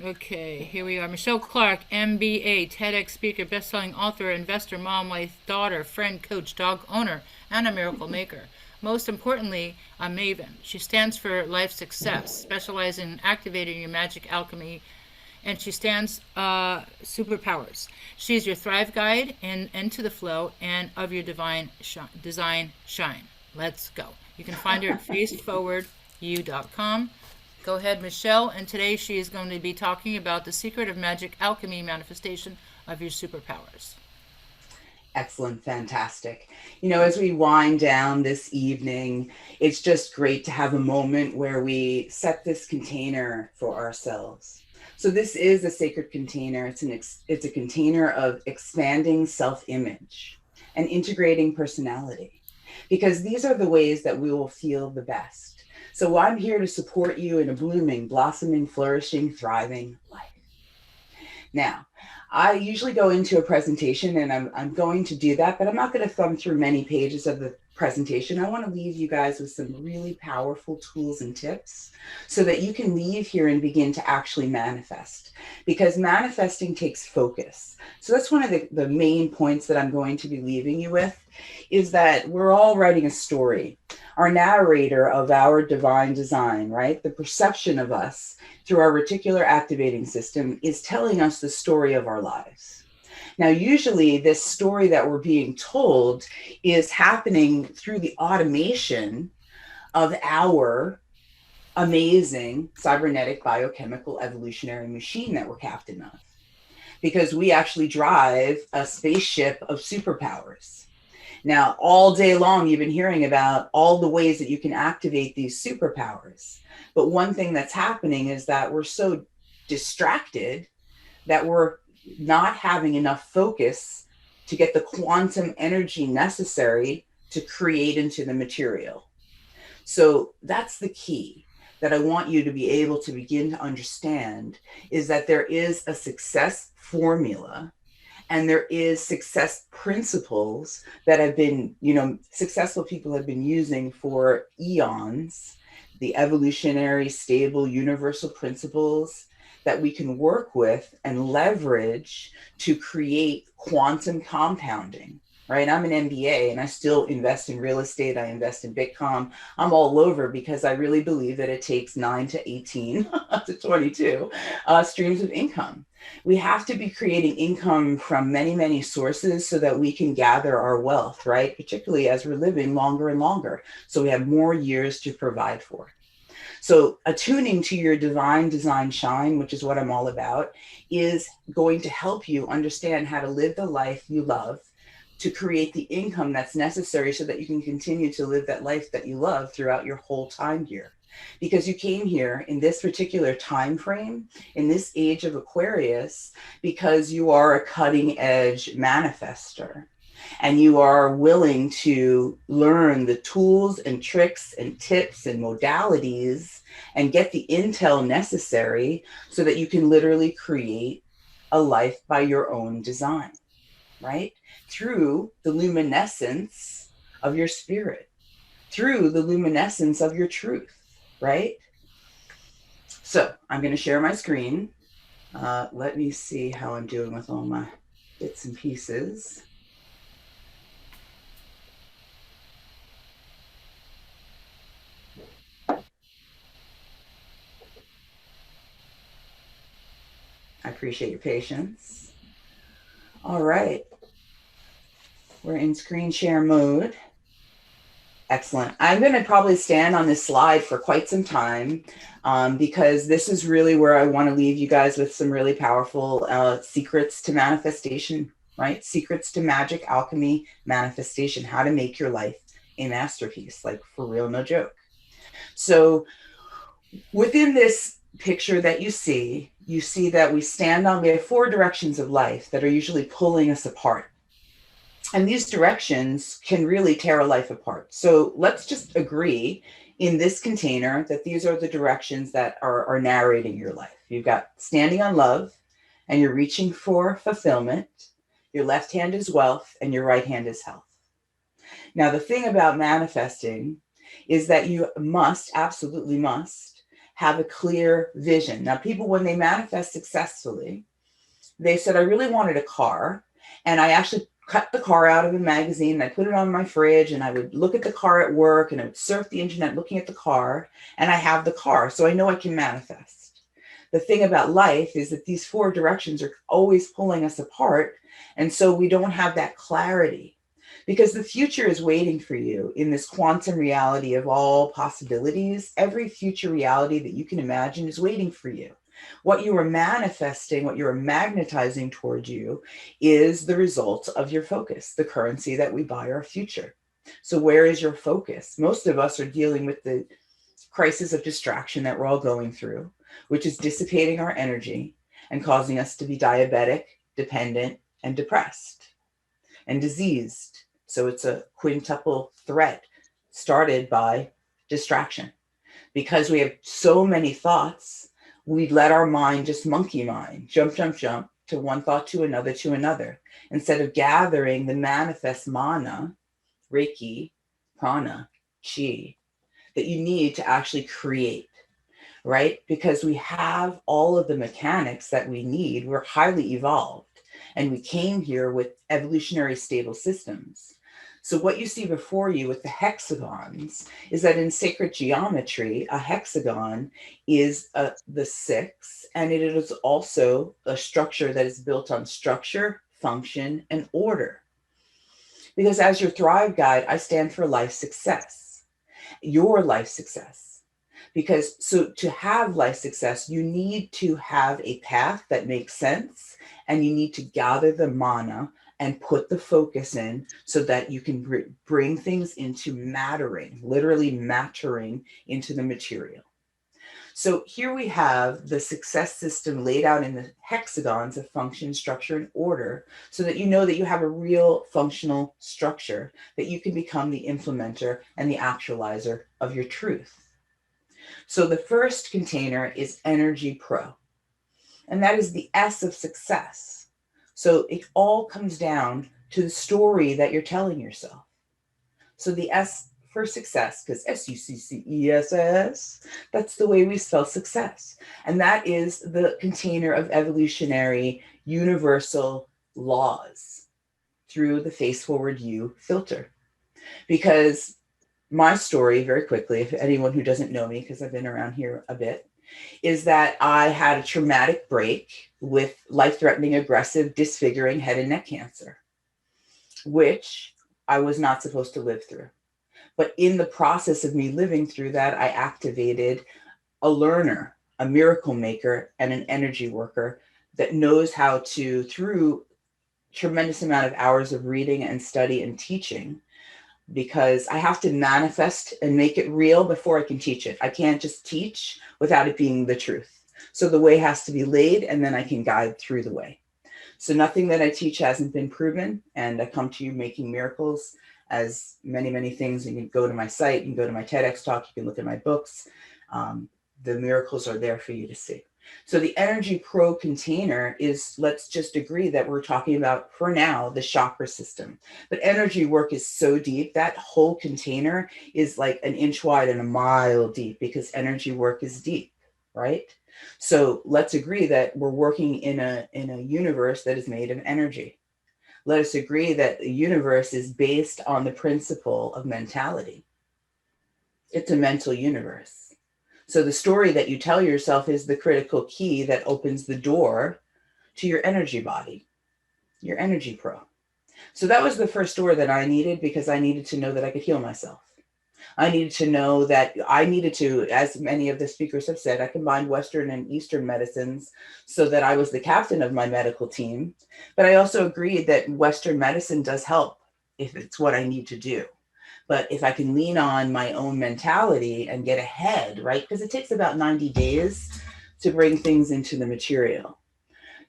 Okay, here we are. Michele Clarke, MBA, TEDx speaker, best-selling author, investor, mom, wife, daughter, friend, coach, dog owner, and a miracle maker. Most importantly, a maven. She stands for life success, specializing in activating your magic alchemy, and she stands superpowers. She's your thrive guide and into the flow and of your design shine. Let's go. You can find her at faceforwardyou.com. Go ahead, Michele. And today she is going to be talking about the secret of magic alchemy manifestation of your superpowers. Excellent, fantastic. As we wind down this evening, it's just great to have a moment where we set this container for ourselves. So this is a sacred container. It's a container of expanding self-image and integrating personality, because these are the ways that we will feel the best. So I'm here to support you in a blooming, blossoming, flourishing, thriving life. Now, I usually go into a presentation, and I'm going to do that, but I'm not going to thumb through many pages of the presentation. I want to leave you guys with some really powerful tools and tips so that you can leave here and begin to actually manifest, because manifesting takes focus. So that's one of the main points that I'm going to be leaving you with, is that we're all writing a story. Our narrator of our divine design, right? The perception of us through our reticular activating system is telling us the story of our lives. Now, usually this story that we're being told is happening through the automation of our amazing cybernetic biochemical evolutionary machine that we're captain of, because we actually drive a spaceship of superpowers. Now, all day long, you've been hearing about all the ways that you can activate these superpowers. But one thing that's happening is that we're so distracted that we're not having enough focus to get the quantum energy necessary to create into the material. So that's the key that I want you to be able to begin to understand, is that there is a success formula and there is success principles that have been, successful people have been using for eons, the evolutionary, stable, universal principles that we can work with and leverage to create quantum compounding, right? I'm an MBA and I still invest in real estate. I invest in Bitcoin. I'm all over, because I really believe that it takes 9 to 18 to 22 streams of income. We have to be creating income from many, many sources so that we can gather our wealth, right? Particularly as we're living longer and longer. So we have more years to provide for. So attuning to your divine design shine, which is what I'm all about, is going to help you understand how to live the life you love, to create the income that's necessary so that you can continue to live that life that you love throughout your whole time here. Because you came here in this particular time frame, in this age of Aquarius, because you are a cutting edge manifester, and you are willing to learn the tools and tricks and tips and modalities and get the intel necessary so that you can literally create a life by your own design, right? Through the luminescence of your spirit, through the luminescence of your truth, right? So I'm going to share my screen. Let me see how I'm doing with all my bits and pieces. I appreciate your patience. All right. We're in screen share mode. Excellent. I'm going to probably stand on this slide for quite some time, because this is really where I want to leave you guys with some really powerful secrets to manifestation, right? Secrets to magic, alchemy, manifestation, how to make your life a masterpiece, like for real, no joke. So within this picture that you see that we have 4 directions of life that are usually pulling us apart. And these directions can really tear a life apart. So let's just agree in this container that these are the directions that are narrating your life. You've got standing on love, and you're reaching for fulfillment. Your left hand is wealth, and your right hand is health. Now, the thing about manifesting is that you absolutely must, have a clear vision. Now, people, when they manifest successfully, they said, I really wanted a car. And I actually cut the car out of the magazine and I put it on my fridge and I would look at the car at work and I would surf the internet looking at the car, and I have the car. So I know I can manifest. The thing about life is that these four directions are always pulling us apart. And so we don't have that clarity, because the future is waiting for you in this quantum reality of all possibilities. Every future reality that you can imagine is waiting for you. What you are manifesting, what you are magnetizing toward you, is the result of your focus, the currency that we buy our future. So where is your focus? Most of us are dealing with the crisis of distraction that we're all going through, which is dissipating our energy and causing us to be diabetic, dependent, and depressed and diseased. So it's a quintuple threat started by distraction. Because we have so many thoughts, we let our mind just monkey mind, jump, jump, jump to one thought to another, instead of gathering the manifest mana, Reiki, prana, chi, that you need to actually create, right? Because we have all of the mechanics that we need. We're highly evolved and we came here with evolutionary stable systems. So what you see before you with the hexagons is that in sacred geometry, a hexagon is the six, and it is also a structure that is built on structure, function, and order. Because as your Thrive Guide, I stand for life success, your life success. Because so to have life success, you need to have a path that makes sense, and you need to gather the mana and put the focus in so that you can bring things into mattering, literally mattering into the material. So here we have the success system laid out in the hexagons of function, structure, and order, so that you know that you have a real functional structure, that you can become the implementer and the actualizer of your truth. So the first container is Energy Pro, and that is the S of success. So it all comes down to the story that you're telling yourself. So the S for success, because SUCCESS, that's the way we spell success. And that is the container of evolutionary universal laws through the Face Forward You filter. Because my story, very quickly, if anyone who doesn't know me, because I've been around here a bit, is that I had a traumatic break with life-threatening, aggressive, disfiguring head and neck cancer, which I was not supposed to live through. But in the process of me living through that, I activated a learner, a miracle maker, and an energy worker that knows how to, through tremendous amount of hours of reading and study and teaching, because I have to manifest and make it real before I can teach it. I can't just teach without it being the truth. So the way has to be laid, and then I can guide through the way. So nothing that I teach hasn't been proven, and I come to you making miracles, as many, many things. You can go to my site, you can go to my TEDx talk, you can look at my books. The miracles are there for you to see. So the Energy Pro container is, let's just agree that we're talking about, for now, the chakra system. But energy work is so deep, that whole container is like an inch wide and a mile deep, because energy work is deep, right? So let's agree that we're working in a universe that is made of energy. Let us agree that the universe is based on the principle of mentality. It's a mental universe. So the story that you tell yourself is the critical key that opens the door to your energy body, your Energy Pro. So that was the first door that I needed, because I needed to know that I could heal myself. I needed to know that I needed to, as many of the speakers have said, I combined Western and Eastern medicines so that I was the captain of my medical team. But I also agreed that Western medicine does help if it's what I need to do. But if I can lean on my own mentality and get ahead, right? Because it takes about 90 days to bring things into the material,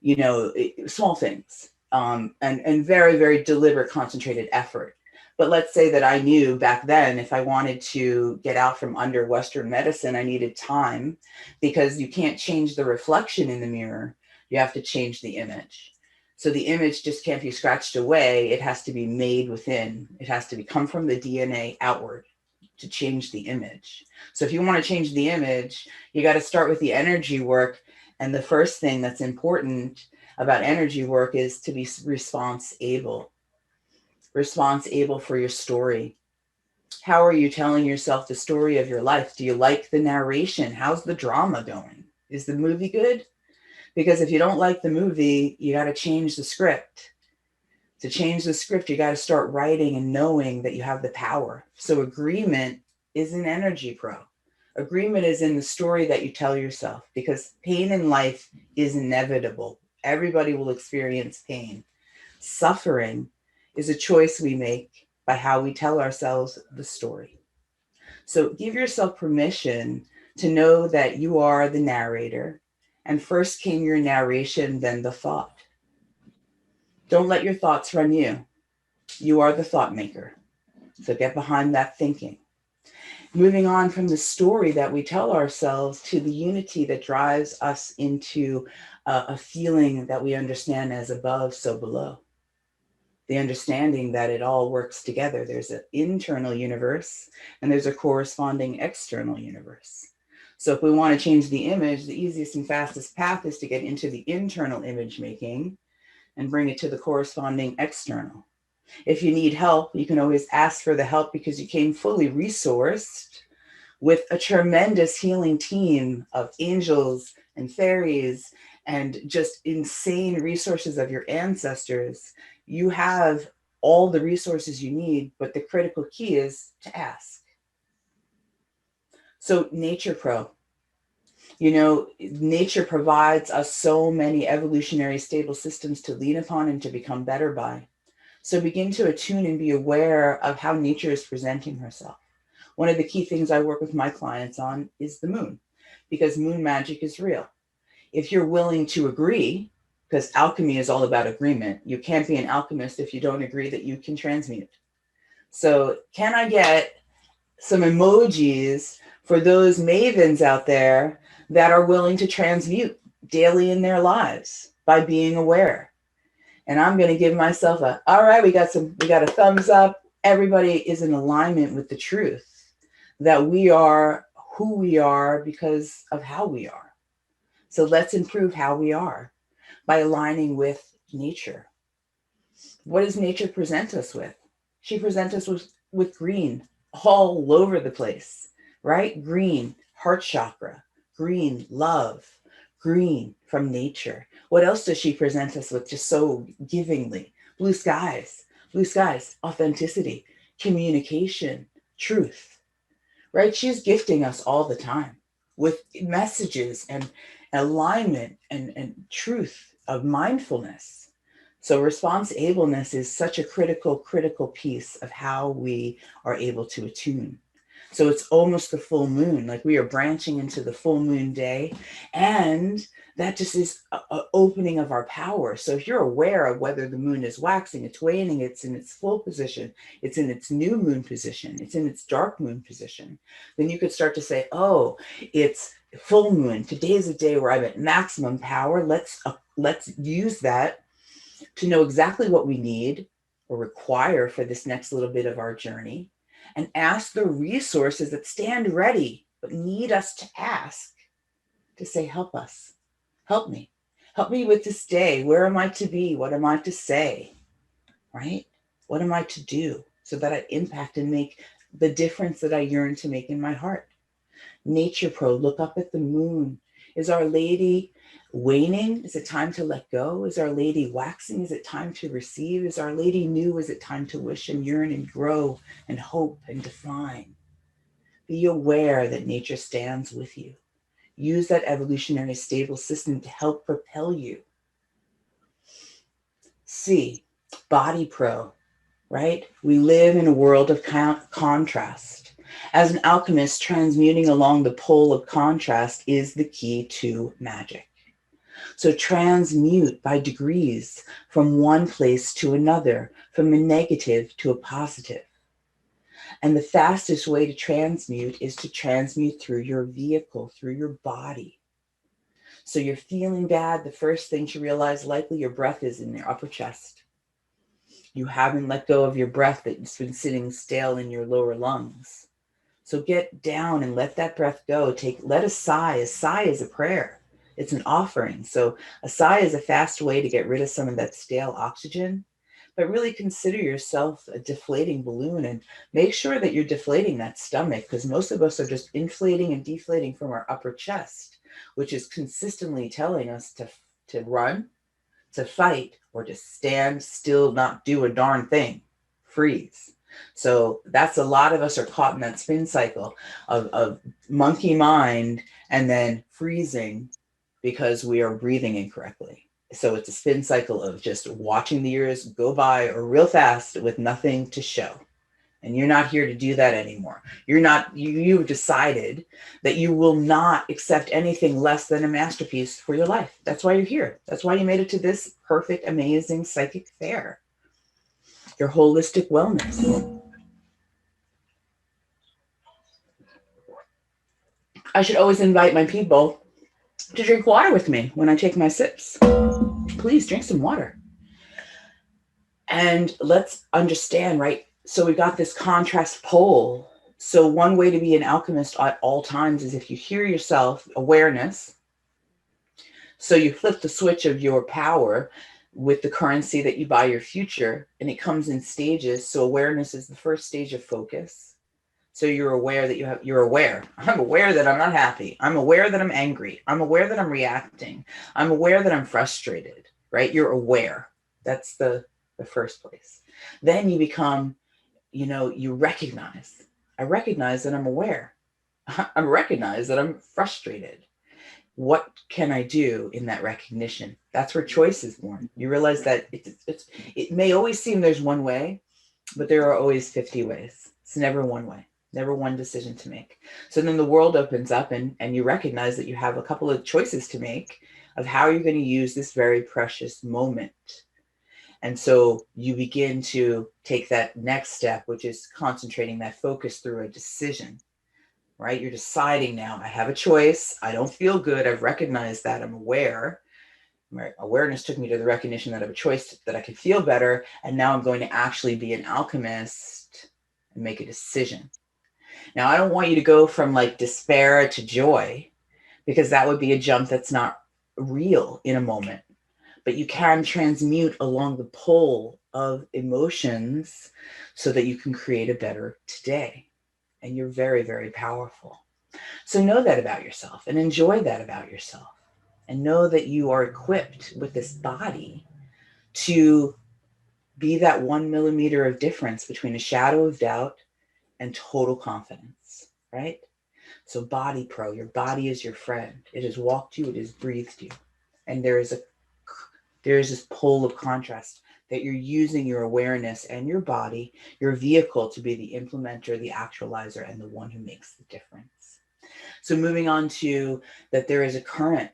you know, small things, and very, very deliberate, concentrated effort. But let's say that I knew back then, if I wanted to get out from under Western medicine, I needed time, because you can't change the reflection in the mirror. You have to change the image. So the image just can't be scratched away. It has to be made within. It has to come from the DNA outward to change the image. So if you want to change the image, you got to start with the energy work. And the first thing that's important about energy work is to be response able for your story. How are you telling yourself the story of your life? Do you like the narration? How's the drama going? Is the movie good? Because if you don't like the movie, you got to change the script. To change the script, you got to start writing and knowing that you have the power. So agreement is an energy pro. Agreement is in the story that you tell yourself, because pain in life is inevitable. Everybody will experience pain. Suffering is a choice we make by how we tell ourselves the story. So give yourself permission to know that you are the narrator, and first came your narration, then the thought. Don't let your thoughts run you. You are the thought maker. So get behind that thinking. Moving on from the story that we tell ourselves to the unity that drives us into a feeling that we understand as above, so below. The understanding that it all works together. There's an internal universe and there's a corresponding external universe. So if we want to change the image, the easiest and fastest path is to get into the internal image making and bring it to the corresponding external. If you need help, you can always ask for the help, because you came fully resourced with a tremendous healing team of angels and fairies and just insane resources of your ancestors. You have all the resources you need, but the critical key is to ask. So Nature Pro, nature provides us so many evolutionary stable systems to lean upon and to become better by. So begin to attune and be aware of how nature is presenting herself. One of the key things I work with my clients on is the moon, because moon magic is real. If you're willing to agree, because alchemy is all about agreement, you can't be an alchemist if you don't agree that you can transmute. So can I get some emojis for those mavens out there that are willing to transmute daily in their lives by being aware? And I'm going to give myself all right, we got a thumbs up. Everybody is in alignment with the truth that we are who we are because of how we are. So let's improve how we are by aligning with nature. What does nature present us with? She presents us with green all over the place, right? Green, heart chakra, green, love, green from nature. What else does she present us with just so givingly? Blue skies, authenticity, communication, truth, right? She's gifting us all the time with messages and alignment and truth of mindfulness. So response ableness is such a critical piece of how we are able to attune. So it's almost the full moon, like we are branching into the full moon day, and that just is an opening of our power. So if you're aware of whether the moon is waxing, it's waning, it's in its full position, it's in its new moon position, it's in its dark moon position, then you could start to say, oh, it's full moon. Today is a day where I'm at maximum power. Let's use that to know exactly what we need or require for this next little bit of our journey, and ask the resources that stand ready but need us to ask, to say, help us, help me with this day. Where am I to be? What am I to say? Right? What am I to do so that I impact and make the difference that I yearn to make in my heart? Nature Pro, look up at the moon. Is Our Lady waning? Is it time to let go? Is Our Lady waxing? Is it time to receive? Is Our Lady new? Is it time to wish and yearn and grow and hope and define? Be aware that nature stands with you. Use that evolutionary stable system to help propel you. C, Body Pro, right? We live in a world of contrast. As an alchemist, transmuting along the pole of contrast is the key to magic. So transmute by degrees from one place to another, from a negative to a positive. And the fastest way to transmute is to transmute through your vehicle, through your body. So you're feeling bad, the first thing to realize, likely your breath is in your upper chest. You haven't let go of your breath that's been sitting stale in your lower lungs. So get down and let that breath go. Let a sigh. A sigh is a prayer. It's an offering. So a sigh is a fast way to get rid of some of that stale oxygen. But really consider yourself a deflating balloon and make sure that you're deflating that stomach, because most of us are just inflating and deflating from our upper chest, which is consistently telling us to run, to fight, or to stand still, not do a darn thing, freeze. So that's a lot of us are caught in that spin cycle of monkey mind and then freezing because we are breathing incorrectly. So it's a spin cycle of just watching the years go by or real fast with nothing to show. And you're not here to do that anymore. You've decided that you will not accept anything less than a masterpiece for your life. That's why you're here. That's why you made it to this perfect, amazing psychic fair. Your holistic wellness. I should always invite my people to drink water with me when I take my sips. Please drink some water. And let's understand, right? So we got this contrast pole. So one way to be an alchemist at all times is if you hear yourself, awareness. So you flip the switch of your power with the currency that you buy your future, and it comes in stages. So awareness is the first stage of focus. So you're aware that you're aware. I'm aware that I'm not happy. I'm aware that I'm angry. I'm aware that I'm reacting. I'm aware that I'm frustrated, right? You're aware. That's the first place. Then you become, you recognize. I recognize that I'm aware. I recognize that I'm frustrated. What can I do in that recognition? That's where choice is born. You realize that it may always seem there's one way, but there are always 50 ways. It's never one way, never one decision to make. So then the world opens up and you recognize that you have a couple of choices to make of how you're going to use this very precious moment. And so you begin to take that next step, which is concentrating that focus through a decision, right? You're deciding now, I have a choice. I don't feel good. I've recognized that. I'm aware. My awareness took me to the recognition that I have a choice, that I could feel better. And now I'm going to actually be an alchemist and make a decision. Now, I don't want you to go from like despair to joy, because that would be a jump that's not real in a moment. But you can transmute along the pole of emotions so that you can create a better today. And you're very, very powerful. So know that about yourself and enjoy that about yourself. And know that you are equipped with this body to be that 1 millimeter of difference between a shadow of doubt and total confidence, right? So body pro, your body is your friend. It has walked you, it has breathed you. And there is this pole of contrast that you're using your awareness and your body, your vehicle, to be the implementer, the actualizer, and the one who makes the difference. So moving on to that there is a current,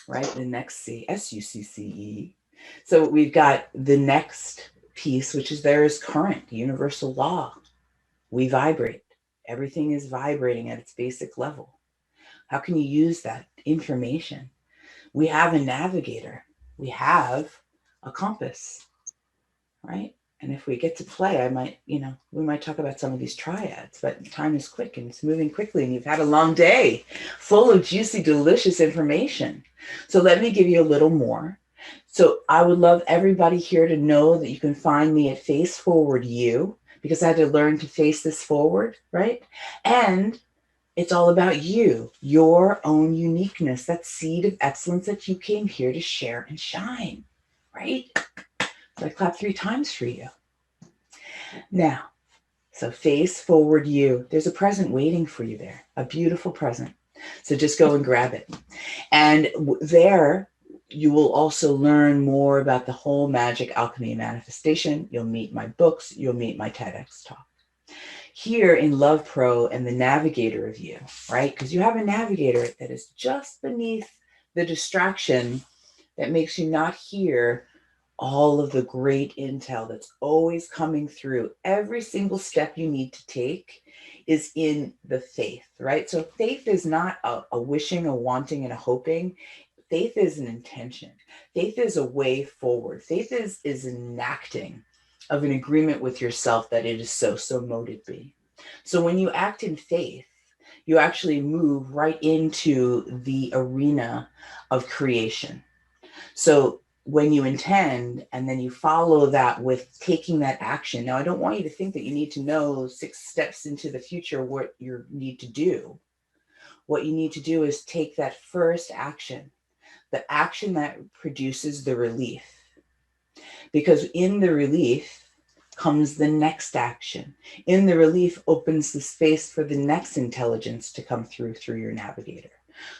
right? The next C, SUCCE. So we've got the next piece, which is there is current, universal law. We vibrate. Everything is vibrating at its basic level. How can you use that information? We have a navigator. We have a compass, right? And if we get to play, we might talk about some of these triads, but time is quick and it's moving quickly and you've had a long day full of juicy, delicious information. So let me give you a little more. So I would love everybody here to know that you can find me at Face Forward You, because I had to learn to face this forward, right? And it's all about you, your own uniqueness, that seed of excellence that you came here to share and shine, right? So I clap 3 times for you. Now, so Face Forward You. There's a present waiting for you there, a beautiful present. So just go and grab it. And there, you will also learn more about the whole magic, alchemy, and manifestation. You'll meet my books. You'll meet my TEDx talk. Here in Love Pro and the navigator of you, right? Because you have a navigator that is just beneath the distraction that makes you not hear all of the great intel that's always coming through. Every single step you need to take is in the faith, right? So faith is not a wishing, a wanting, and a hoping. Faith is an intention. Faith is a way forward. Faith is an enacting of an agreement with yourself that it is so mote it be. So when you act in faith, you actually move right into the arena of creation. So when you intend and then you follow that with taking that action. Now, I don't want you to think that you need to know 6 steps into the future what you need to do. What you need to do is take that first action, the action that produces the relief. Because in the relief comes the next action. In the relief opens the space for the next intelligence to come through your navigator.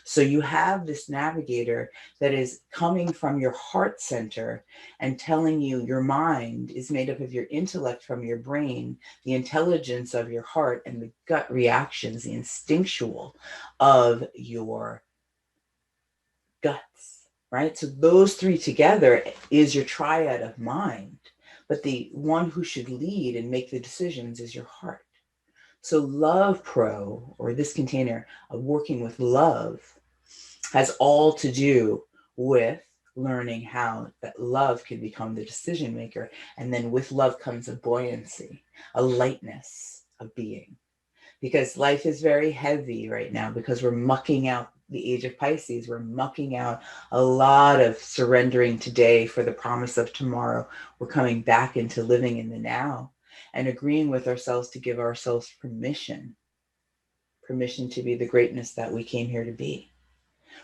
So you have this navigator that is coming from your heart center and telling you your mind is made up of your intellect from your brain, the intelligence of your heart, and the gut reactions, the instinctual of your guts, right? So those 3 together is your triad of mind. But the one who should lead and make the decisions is your heart. So Love Pro, or this container of working with love, has all to do with learning how that love can become the decision maker. And then with love comes a buoyancy, a lightness of being. Because life is very heavy right now because we're mucking out the age of Pisces. We're mucking out a lot of surrendering today for the promise of tomorrow. We're coming back into living in the now and agreeing with ourselves to give ourselves permission to be the greatness that we came here to be,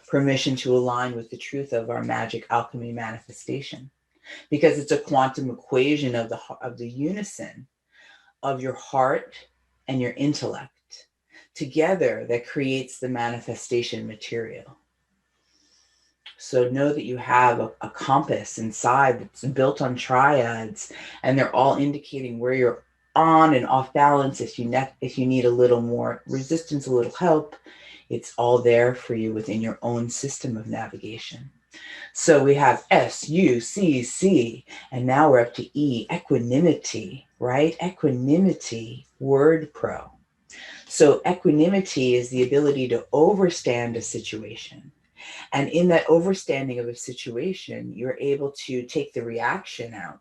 permission to align with the truth of our magic alchemy manifestation, because it's a quantum equation of the unison of your heart and your intellect together that creates the manifestation material. So know that you have a compass inside that's built on triads, and they're all indicating where you're on and off balance. If you need a little more resistance, a little help, it's all there for you within your own system of navigation. So we have S, U, C, C, and now we're up to E, equanimity, right? Equanimity, word pro. So equanimity is the ability to overstand a situation. And in that overstanding of a situation, you're able to take the reaction out,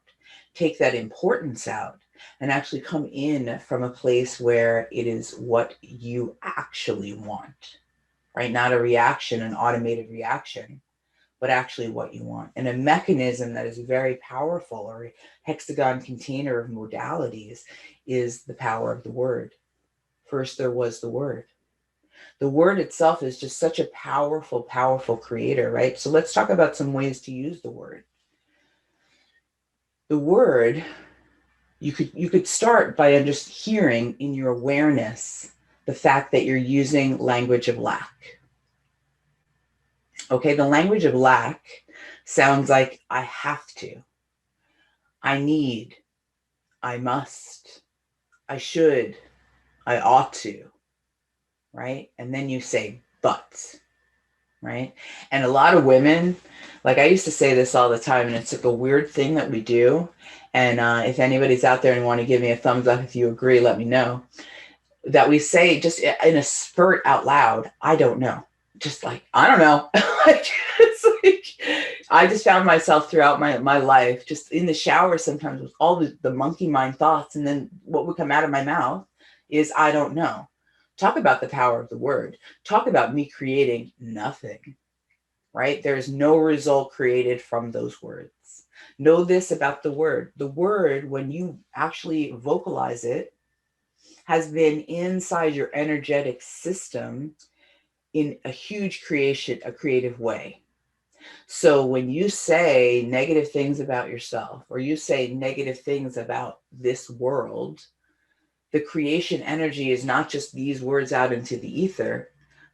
take that importance out, and actually come in from a place where it is what you actually want, right? Not a reaction, an automated reaction, but actually what you want. And a mechanism that is very powerful, or a hexagon container of modalities, is the power of the word. First, there was the word. The word itself is just such a powerful, powerful creator, right? So let's talk about some ways to use the word. The word, you could start by just hearing in your awareness the fact that you're using language of lack. Okay, the language of lack sounds like I have to, I need, I must, I should, I ought to, right? And then you say, but, right? And a lot of women, like I used to say this all the time, and it's like a weird thing that we do. And if anybody's out there and want to give me a thumbs up if you agree, let me know. That we say just in a spurt out loud, I don't know. Just like, I don't know. It's like, I just found myself throughout my life, just in the shower sometimes with all the monkey mind thoughts. And then what would come out of my mouth is, I don't know. Talk about the power of the word. Talk about me creating nothing, right? There's no result created from those words. Know this about the word. The word, when you actually vocalize it, has been inside your energetic system in a huge creative way. So when you say negative things about yourself, or you say negative things about this world, the creation energy is not just these words out into the ether,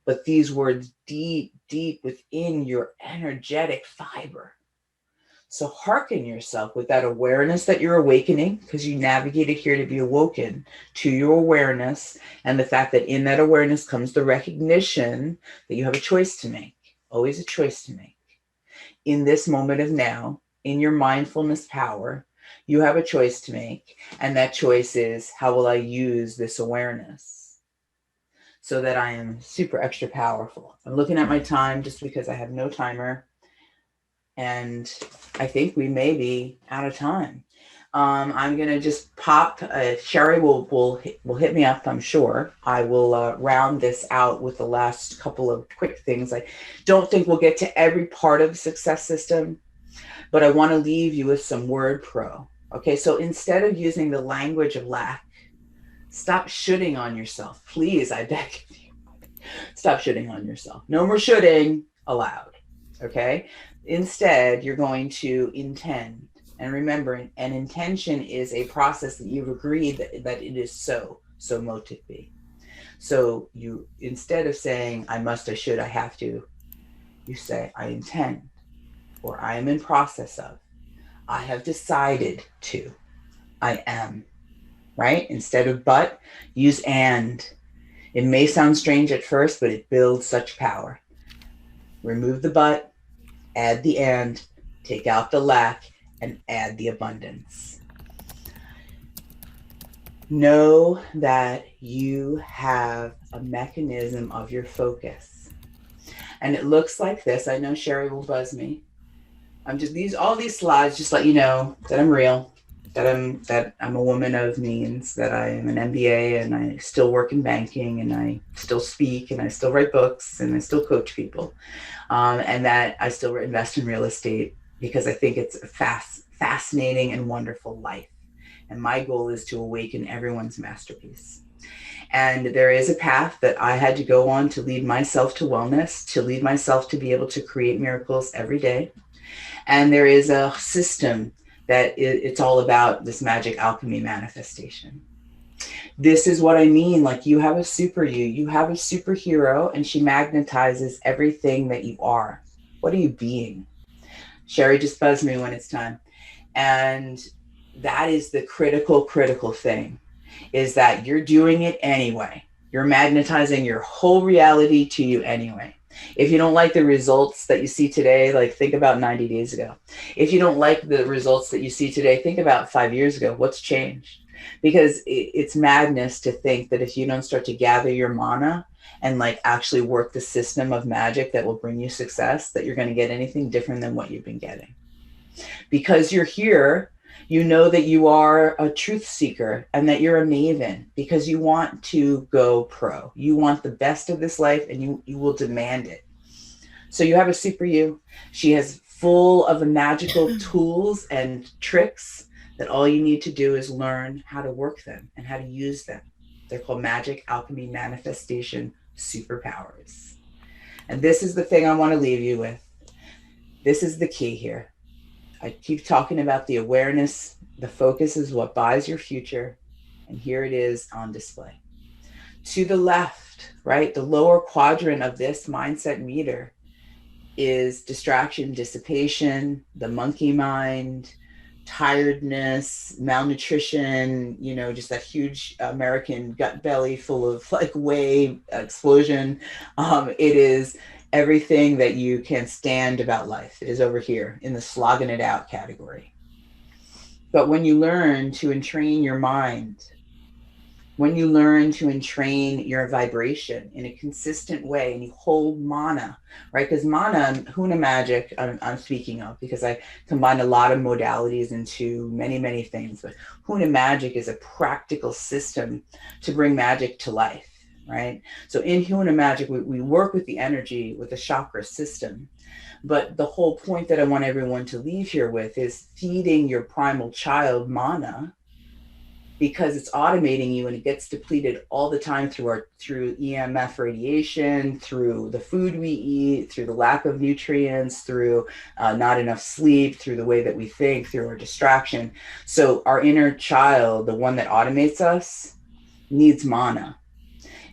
but these words deep, deep within your energetic fiber. So hearken yourself with that awareness that you're awakening, because you navigated here to be awoken to your awareness, and the fact that in that awareness comes the recognition that you have a choice to make, always a choice to make. In this moment of now, in your mindfulness power, you have a choice to make, and that choice is, how will I use this awareness so that I am super extra powerful? I'm looking at my time just because I have no timer, and I think we may be out of time. I'm going to just pop. Sheri will hit me up, I'm sure. I will round this out with the last couple of quick things. I don't think we'll get to every part of the success system, but I want to leave you with some word pro. Okay, so instead of using the language of lack, stop shooting on yourself. Please, I beg of you. Stop shooting on yourself. No more shooting allowed. Okay? Instead, you're going to intend. And remember, an intention is a process that you've agreed that it is so mote it be. So you, instead of saying, I must, I should, I have to, you say, I intend, or I am in process of, I have decided to, I am, right? Instead of but, use and. It may sound strange at first, but it builds such power. Remove the but, add the and, take out the lack, and add the abundance. Know that you have a mechanism of your focus. And it looks like this. I know Sheri will buzz me. I'm just all these slides just let you know that I'm real, that I'm a woman of means, that I am an MBA and I still work in banking and I still speak and I still write books and I still coach people, and that I still invest in real estate because I think it's a fascinating and wonderful life. And my goal is to awaken everyone's masterpiece. And there is a path that I had to go on to lead myself to wellness, to lead myself to be able to create miracles every day. And there is a system that it's all about this magic alchemy manifestation. This is what I mean. Like, you have a super you have a superhero, and she magnetizes everything that you are. What are you being? Sheri just buzzed me when it's time. And that is the critical thing, is that you're doing it anyway. You're magnetizing your whole reality to you anyway. If you don't like the results that you see today, like, think about 90 days ago. If you don't like the results that you see today, think about 5 years ago. What's changed? Because it's madness to think that if you don't start to gather your mana and like actually work the system of magic that will bring you success, that you're going to get anything different than what you've been getting. Because you're here, you know that you are a truth seeker and that you're a maven because you want to go pro. You want the best of this life and you will demand it. So you have a super you. She has full of the magical tools and tricks that all you need to do is learn how to work them and how to use them. They're called magic alchemy manifestation superpowers. And this is the thing I want to leave you with. This is the key here. I keep talking about the awareness. The focus is what buys your future. And here it is on display. To the left, right, the lower quadrant of this mindset meter is distraction, dissipation, the monkey mind, tiredness, malnutrition, just that huge American gut belly full of like whey explosion. It is everything that you can stand about life. It is over here in the slogging it out category. But when you learn to entrain your mind, when you learn to entrain your vibration in a consistent way and you hold mana, right? Because mana, Huna magic, I'm speaking of, because I combine a lot of modalities into many, many things. But Huna magic is a practical system to bring magic to life, right? So in Huna magic, we work with the energy, with the chakra system. But the whole point that I want everyone to leave here with is feeding your primal child mana, because it's automating you and it gets depleted all the time through EMF radiation, through the food we eat, through the lack of nutrients, through not enough sleep, through the way that we think, through our distraction. So our inner child, the one that automates us, needs mana.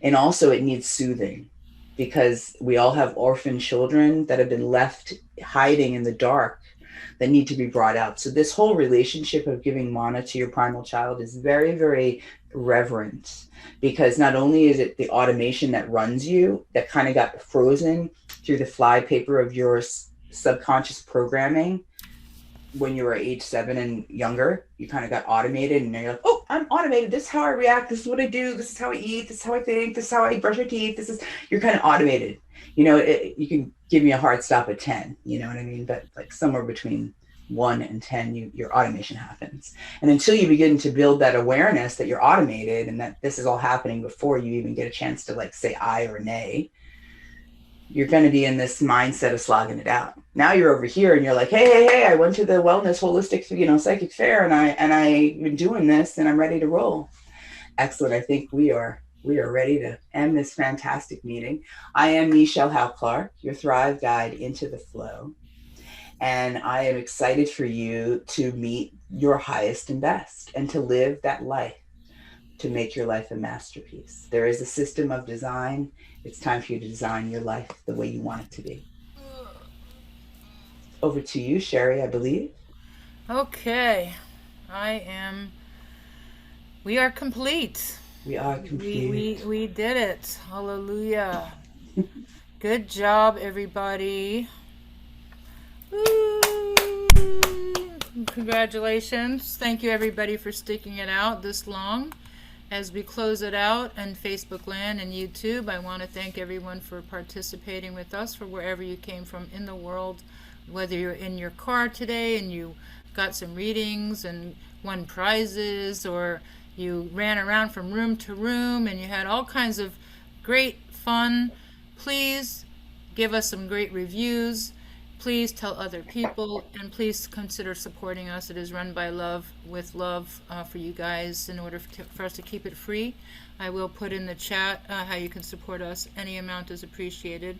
And also it needs soothing, because we all have orphan children that have been left hiding in the dark that need to be brought out. So this whole relationship of giving mana to your primal child is very, very reverent, because not only is it the automation that runs you that kind of got frozen through the flypaper of your subconscious programming when you were age 7 and younger. You kind of got automated and you're like, oh, I'm automated. This is how I react. This is what I do. This is how I eat. This is how I think. This is how I brush my teeth. You're kind of automated. You can give me a hard stop at 10, you know what I mean? But like somewhere between 1 and 10, your automation happens. And until you begin to build that awareness that you're automated and that this is all happening before you even get a chance to like say I or nay, you're going to be in this mindset of slogging it out. Now you're over here and you're like, hey, I went to the wellness holistic, psychic fair, and I've been doing this and I'm ready to roll. Excellent. I think we are ready to end this fantastic meeting. I am Michele Howe Clarke, your Thrive Guide into the Flow. And I am excited for you to meet your highest and best and to live that life, to make your life a masterpiece. There is a system of design. It's time for you to design your life the way you want it to be. Over to you, Sheri, I believe. Okay. We are complete. We are complete. We did it. Hallelujah. Good job, everybody. Woo! Congratulations. Thank you, everybody, for sticking it out this long. As we close it out on Facebook Land and YouTube, I want to thank everyone for participating with us, for wherever you came from in the world, whether you're in your car today and you got some readings and won prizes, or you ran around from room to room and you had all kinds of great fun. Please give us some great reviews. Please tell other people, and please consider supporting us. It is run by love, with love for you guys, in order for us to keep it free. I will put in the chat how you can support us. Any amount is appreciated.